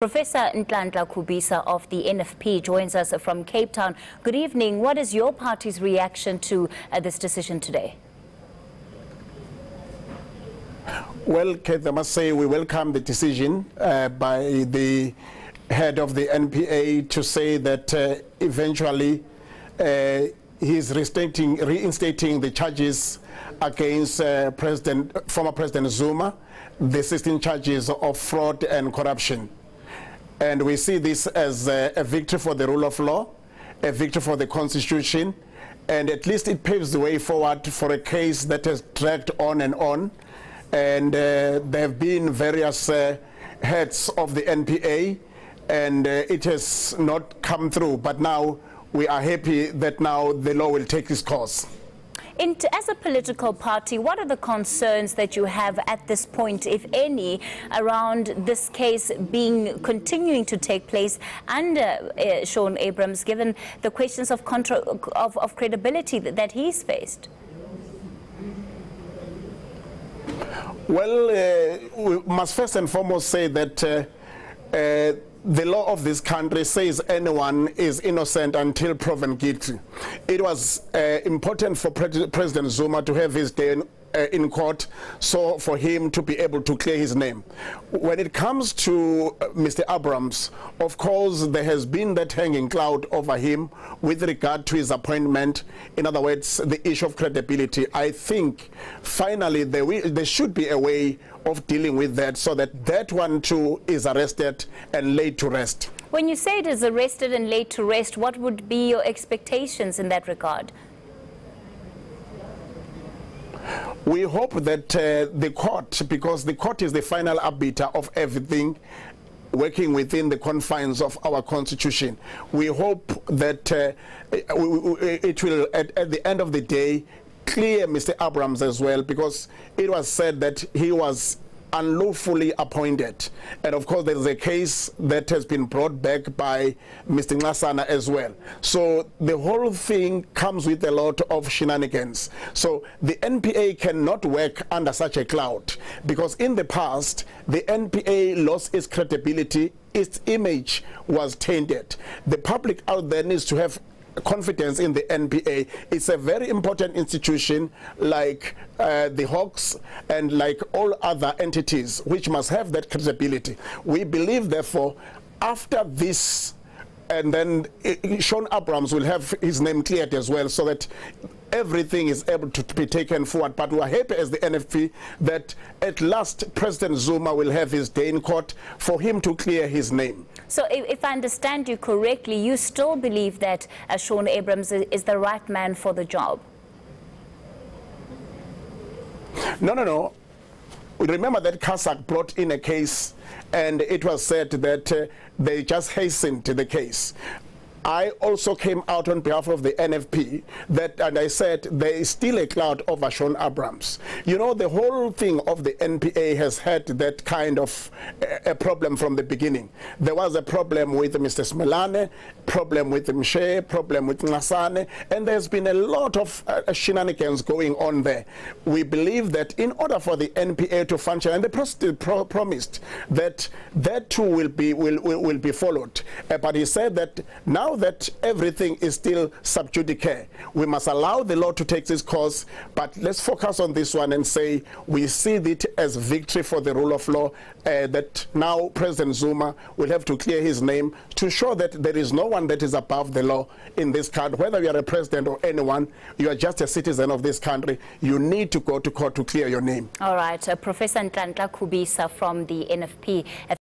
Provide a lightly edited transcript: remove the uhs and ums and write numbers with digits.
Professor Nhlanhla Khubisa of the NFP joins us from Cape Town. Good evening. What is your party's reaction to this decision today? Well, Kate, I must say we welcome the decision by the head of the NPA to say that eventually he's reinstating the charges against former President Zuma, the 16 charges of fraud and corruption. And we see this as a victory for the rule of law, a victory for the Constitution, and at least it paves the way forward for a case that has dragged on. And there have been various heads of the NPA, and it has not come through. But now we are happy that now the law will take its course. As a political party, what are the concerns that you have at this point, if any, around this case continuing to take place under Shaun Abrahams, given the questions of credibility that he's faced? Well, we must first and foremost say that the law of this country says anyone is innocent until proven guilty. It was important for President Zuma to have his day in court, so for him to be able to clear his name. When it comes to Mr. Abrahams, of course, there has been that hanging cloud over him with regard to his appointment. In other words, the issue of credibility. I think finally there should be a way of dealing with that so that that one too is arrested and laid to rest. When you say it is arrested and laid to rest, what would be your expectations in that regard? We hope that the court, because the court is the final arbiter of everything, working within the confines of our Constitution, we hope that it will, at the end of the day, clear Mr. Abrahams as well, because it was said that he was unlawfully appointed. And of course, there is a case that has been brought back by Mr. Nhlanhla as well. So the whole thing comes with a lot of shenanigans. So the NPA cannot work under such a cloud, because in the past, the NPA lost its credibility, its image was tainted. The public out there needs to have confidence in the NPA. It's a very important institution, like the Hawks and like all other entities, which must have that credibility. We believe, therefore, after this, and then Shaun Abrahams will have his name cleared as well, so that everything is able to be taken forward. But we are happy as the NFP that at last President Zuma will have his day in court for him to clear his name. So if I understand you correctly, you still believe that Shaun Abrahams is the right man for the job? No. Remember that Kazakh brought in a case, and it was said that they just hastened the case. I also came out on behalf of the NFP and I said there is still a cloud over Shaun Abrahams. You know, the whole thing of the NPA has had that kind of a problem from the beginning. There was a problem with Mr. Nhlanhla, problem with Mshe, problem with Nhlanhla, and there's been a lot of shenanigans going on there. We believe that in order for the NPA to function, and the president promised that that too will be followed, but he said that now that everything is still sub judice, we must allow the law to take its course, but let's focus on this one and say we see it as victory for the rule of law, that now President Zuma will have to clear his name to show that there is no one that is above the law in this country. Whether you are a president or anyone, you are just a citizen of this country. You need to go to court to clear your name. All right. Professor Nhlanhla Khubisa from the NFP.